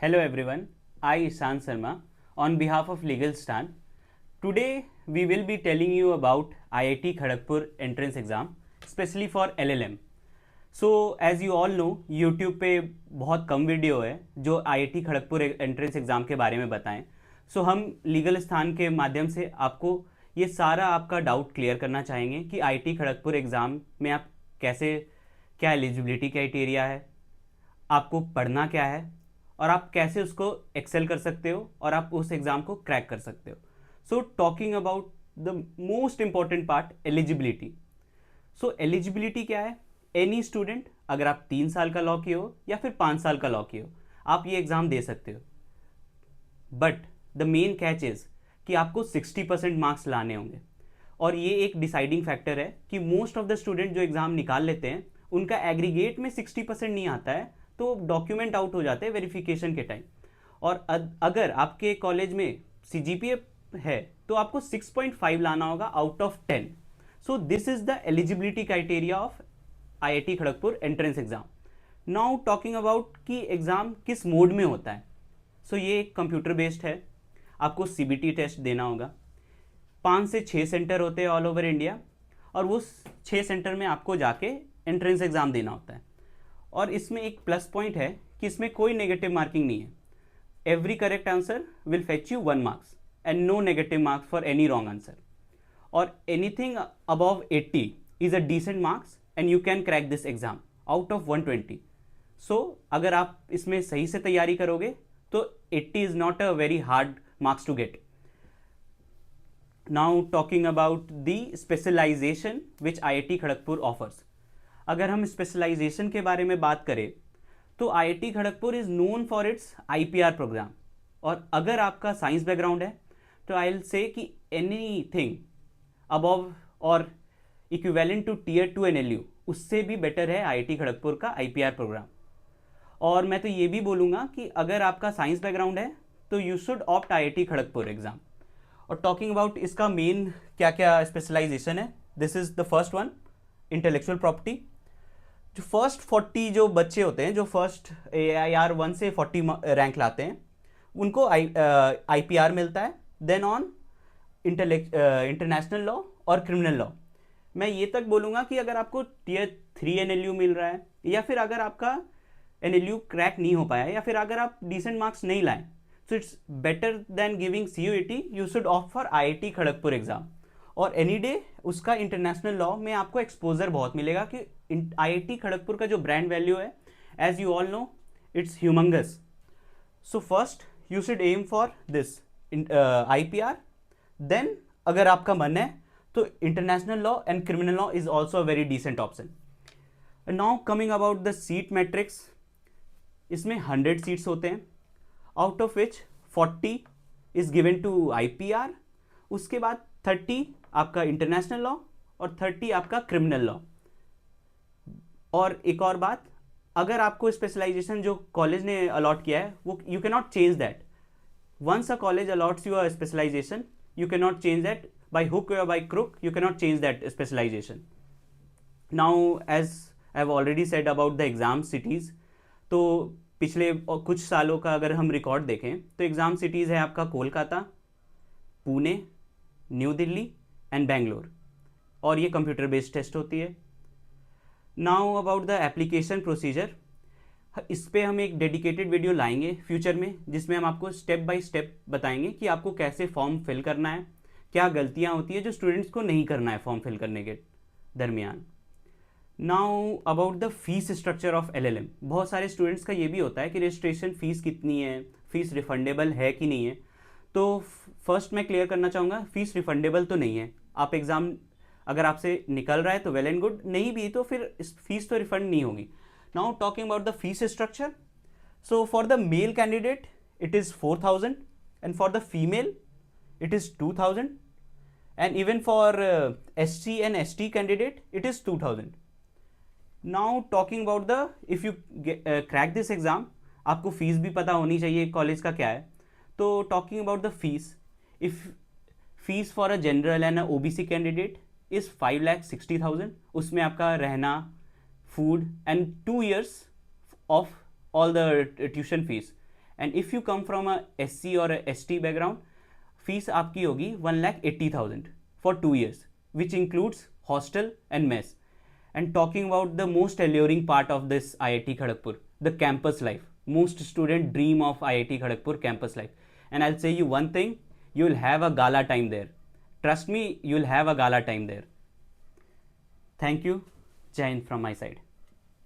Hello everyone, I Ishan Sharma on behalf of Legal Stand. Today we will be telling you about IIT Kharagpur entrance exam, especially for LLM. So as you all know, YouTube पे बहुत कम video है जो IIT Kharagpur entrance exam के बारे में बताएं. सो हम legal स्थान के माध्यम से आपको ये सारा आपका डाउट क्लियर करना चाहेंगे कि IIT खड़गपुर एग्ज़ाम में आप कैसे, क्या एलिजिबिलिटी क्राइटेरिया है, आपको पढ़ना क्या है और आप कैसे उसको एक्सेल कर सकते हो और आप उस एग्ज़ाम को क्रैक कर सकते हो. So talking about the most important part, eligibility. So eligibility क्या है? एनी स्टूडेंट, अगर आप 3 साल का लॉ किए हो या फिर 5 साल का लॉ किए हो, आप ये एग्ज़ाम दे सकते हो. But the main catch is कि आपको 60% मार्क्स लाने होंगे और ये एक डिसाइडिंग फैक्टर है कि मोस्ट ऑफ द स्टूडेंट जो एग्ज़ाम निकाल लेते हैं उनका एग्रीगेट में 60% नहीं आता है, तो डॉक्यूमेंट आउट हो जाते हैं वेरिफिकेशन के टाइम. और अगर आपके कॉलेज में CGPA है तो आपको 6.5 लाना होगा out of 10. So this is the eligibility criteria of IIT Kharagpur entrance exam. Now talking about कि एग्ज़ाम किस मोड में होता है. सो ये एक कंप्यूटर बेस्ड है. आपको CBT टेस्ट देना होगा. 5 से 6 सेंटर होते हैं ऑल ओवर इंडिया और वो 6 सेंटर में आपको जाके एंट्रेंस एग्ज़ाम देना होता है. और इसमें एक प्लस पॉइंट है कि इसमें कोई नेगेटिव मार्किंग नहीं है. Every correct answer will fetch you 1 marks and no negative marks for any wrong answer. और anything above 80 is a decent marks and you can crack this exam out of 120. So अगर आप इसमें सही से तैयारी करोगे तो 80 is not a very hard marks to get. Now talking about the specialization which IIT Kharagpur offers. अगर हम स्पेशलाइजेशन के बारे में बात करें तो IIT Kharagpur is known for its IPR program. और अगर आपका साइंस बैकग्राउंड है तो आई विल से कि एनीथिंग अबव और इक्विवेलेंट टू Tier 2 NLU उससे भी बेटर है IIT खड़गपुर का IPR प्रोग्राम. और मैं तो ये भी बोलूँगा कि अगर आपका साइंस बैकग्राउंड है तो you should opt IIT Kharagpur exam. और टॉकिंग अबाउट इसका मेन क्या क्या स्पेशलाइजेशन है, this is the first one, intellectual property. जो फर्स्ट 40 जो बच्चे होते हैं जो फर्स्ट AIR 1 से 40 रैंक लाते हैं उनको IPR मिलता है. देन ऑन इंटरनेशनल लॉ और क्रिमिनल लॉ. मैं ये तक बोलूँगा कि अगर आपको Tier 3 NLU मिल रहा है या फिर अगर आपका NLU क्रैक नहीं हो पाया या फिर अगर आप डिसेंट मार्क्स नहीं लाए, so it's better than giving CUET. You should opt for IIT Kharagpur exam. और एनी डे उसका इंटरनेशनल लॉ में आपको एक्सपोजर बहुत मिलेगा कि IIT खड़गपुर का जो ब्रांड वैल्यू है, as you all know, it's humongous. So first you should aim for this IPR. Then अगर आपका मन है तो international law and criminal law is also a very decent option. Now coming about the seat matrix. इसमें 100 seats होते हैं out of which 40 is given to IPR. उसके बाद 30 आपका इंटरनेशनल लॉ और 30 आपका क्रिमिनल लॉ. और एक और बात, अगर आपको स्पेशलाइजेशन जो कॉलेज ने अलॉट किया है वो you can not change that. Once a college allots you a specialization you can not change that by hook or by crook. You cannot change that specialization. Now as I have already said about the exam cities, तो पिछले कुछ सालों का अगर हम record देखें तो exam cities है आपका कोलकाता, पुणे, न्यू दिल्ली एंड बेंगलोर. और ये कंप्यूटर बेस्ड टेस्ट होती है. Now about the application procedure. इस पर हम एक डेडिकेटेड वीडियो लाएंगे फ्यूचर में जिसमें हम आपको स्टेप बाय स्टेप बताएंगे कि आपको कैसे फॉर्म फिल करना है, क्या गलतियां होती है जो स्टूडेंट्स को नहीं करना है फॉर्म फिल करने के दरमियान. Now about the fees structure of LLM. बहुत सारे स्टूडेंट्स का ये भी होता है कि रजिस्ट्रेशन फ़ीस कितनी है, फ़ीस रिफंडेबल है कि नहीं है. तो फर्स्ट मैं क्लियर करना चाहूँगा, फ़ीस रिफंडेबल तो नहीं है. आप एग्ज़ाम अगर आपसे निकल रहा है तो वेल एंड गुड, नहीं भी तो फिर इस फीस तो रिफंड नहीं होगी. Now talking about the fees structure. So for the male candidate it is 4000 and for the female it is 2000 and even for SC and ST candidate it is 2000. Now talking about the if you crack this exam, आपको fees भी पता होनी चाहिए college का क्या है. तो talking about the fees, if fees for a general and a OBC candidate is 5,60,000. उसमें आपका रहना, food and 2 years of all the tuition fees and if you come from a SC और ST बैकग्राउंड, फीस आपकी होगी 1,80,000 for 2 years, which includes hostel and mess. And talking about the most alluring part of this IIT Kharagpur, the campus life. Most student dream of IIT Kharagpur campus life. And I'll say you one thing, you'll have a gala time there. Trust me, you'll have a gala time there. Thank you. Jai Hind from my side.